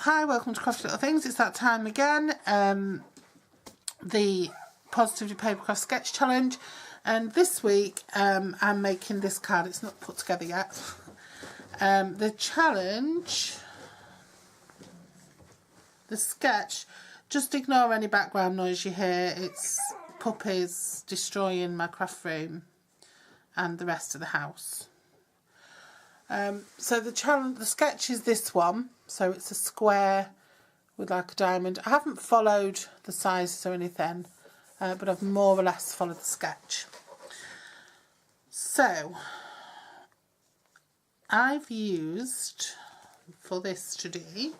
Hi, welcome to Crafty Little Things. It's that time again, the Positively Papercraft Sketch Challenge, and this week I'm making this card. It's not put together yet. The challenge, the sketch, just ignore any background noise you hear. It's puppies destroying my craft room and the rest of the house. So the challenge, the sketch is this one. So it's a square with like a diamond. I haven't followed the sizes or anything, but I've more or less followed the sketch. So I've used, for this today,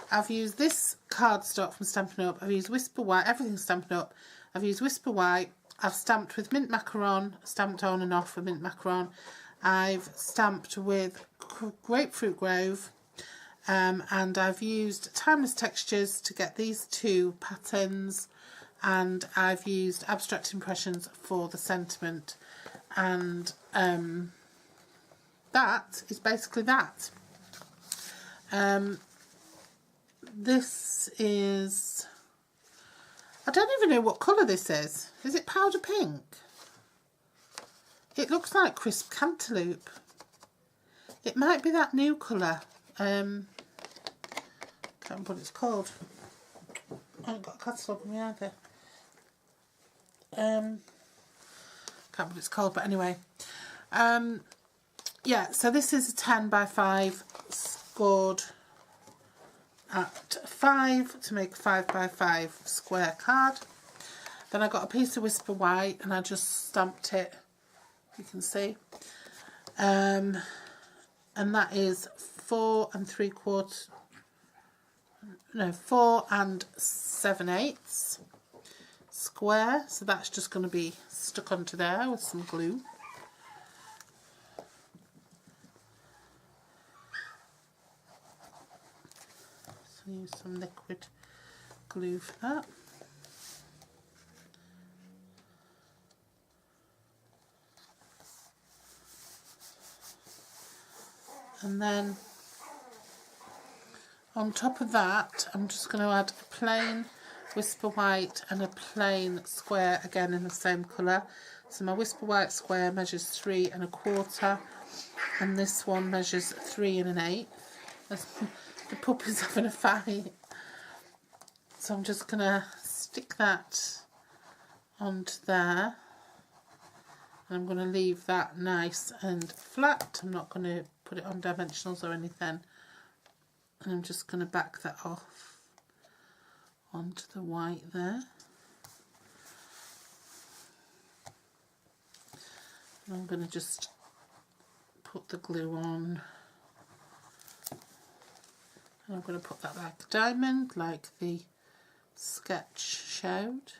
I've used this cardstock from Stampin Up. I've used Whisper White, everything's Stampin Up. I've used Whisper White. I've stamped with mint macaron, stamped on and off with mint macaron. I've stamped with Grapefruit Grove, and I've used Timeless Textures to get these two patterns, and I've used Abstract Impressions for the sentiment, and that is basically that. This is, I don't even know what colour this is. Is it powder pink? It looks like crisp cantaloupe. It might be that new colour. Can't remember what it's called. I haven't got a catalogue on me either. Can't remember what it's called, but anyway. Yeah, so this is a 10 by 5 scored at 5 to make a 5 by 5 square card. Then I got a piece of Whisper White and I just stamped it, you can see. And that is 4 7/8 square, so that's just going to be stuck onto there with some glue. So use some liquid glue for that. And then on top of that, I'm just going to add a plain Whisper White and a plain square, again in the same colour. So my Whisper White square measures 3 1/4, and this one measures 3 1/8. The puppy's having a fight. So I'm just going to stick that onto there. And I'm going to leave that nice and flat. I'm not going to put it on dimensionals or anything. And I'm just going to back that off onto the white there. And I'm going to just put the glue on. And I'm going to put that like a diamond, like the sketch showed.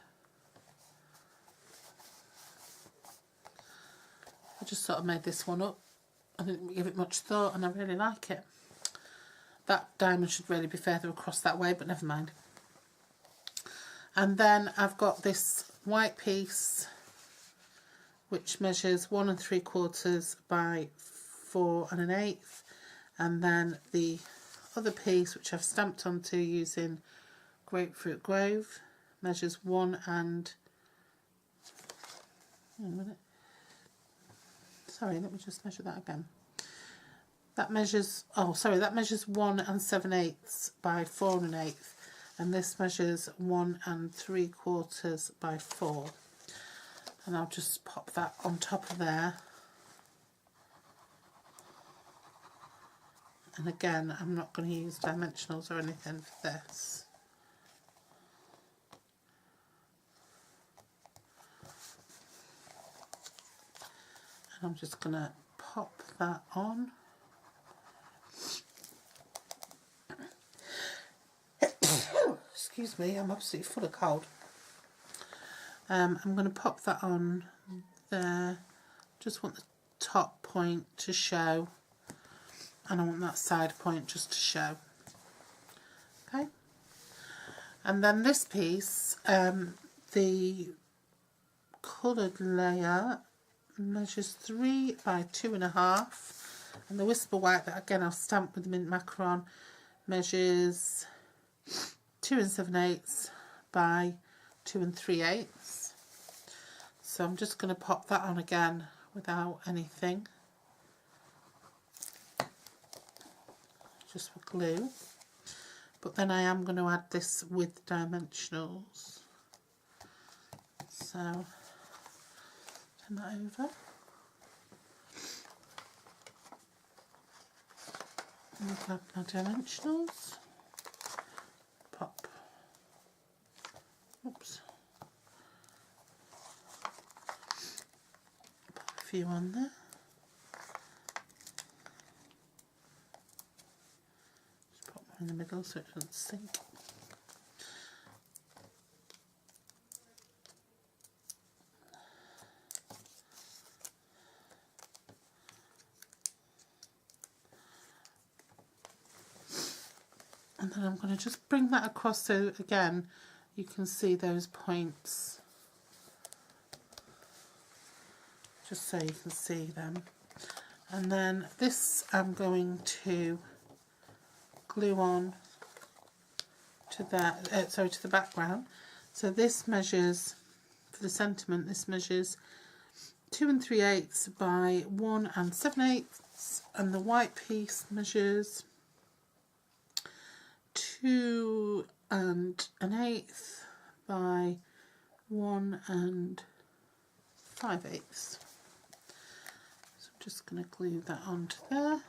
I just sort of made this one up. I didn't give it much thought and I really like it. That diamond should really be further across that way, but never mind. And then I've got this white piece which measures 1 3/4 by 4 1/8, and then the other piece which I've stamped onto using Grapefruit Grove measures 1 and, hang on a minute. Sorry, let me just measure that again. That measures, oh sorry, that measures 1 7/8 by 4 1/8, and this measures 1 3/4 by 4. And I'll just pop that on top of there. And again, I'm not going to use dimensionals or anything for this. And I'm just going to pop that on. Excuse me, I'm absolutely full of cold. I'm going to pop that on there. Just want the top point to show, and I want that side point just to show. Okay. And then this piece, the coloured layer measures 3 by 2 1/2, and the Whisper White that again I'll stamp with the mint macaron measures 2 7/8 by 2 3/8. So I'm just going to pop that on again without anything, just for glue. But then I am going to add this with dimensionals. So turn that over. And grab my dimensionals. Pop. Oops. Pop a few on there. Just pop one in the middle so it doesn't sink. And then I'm going to just bring that across so again you can see those points, just so you can see them. And then this I'm going to glue on to that, to the background. So this measures, for the sentiment, this measures 2 3/8 by 1 7/8, and the white piece measures 2 1/8 by 1 5/8. So I'm just going to glue that onto there.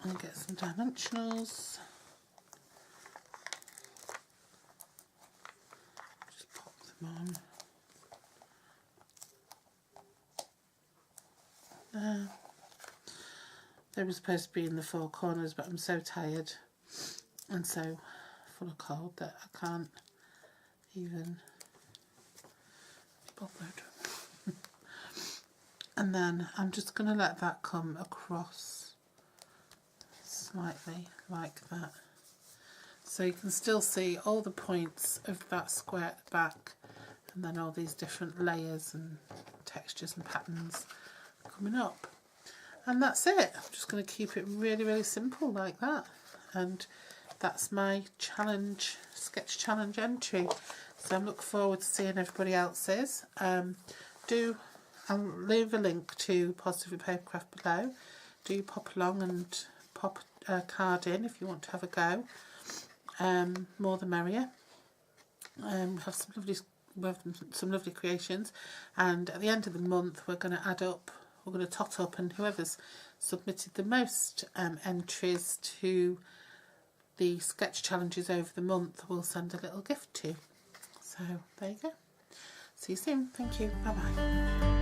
And get some dimensionals. Just pop them on. There. They were supposed to be in the 4 corners, but I'm so tired and so full of cold that I can't even be bothered. And then I'm just going to let that come across slightly like that, so you can still see all the points of that square at the back, and then all these different layers and textures and patterns coming up. And that's it. I'm just going to keep it really simple like that, and that's my challenge, sketch challenge entry. So I look forward to seeing everybody else's. I'll leave a link to Positively Papercraft below. Do pop along and pop a card in if you want to have a go. More the merrier. Have some lovely creations, and at the end of the month we're going to tot up, and whoever's submitted the most entries to the sketch challenges over the month will send a little gift to. So there you go. See you soon. Thank you. Bye bye.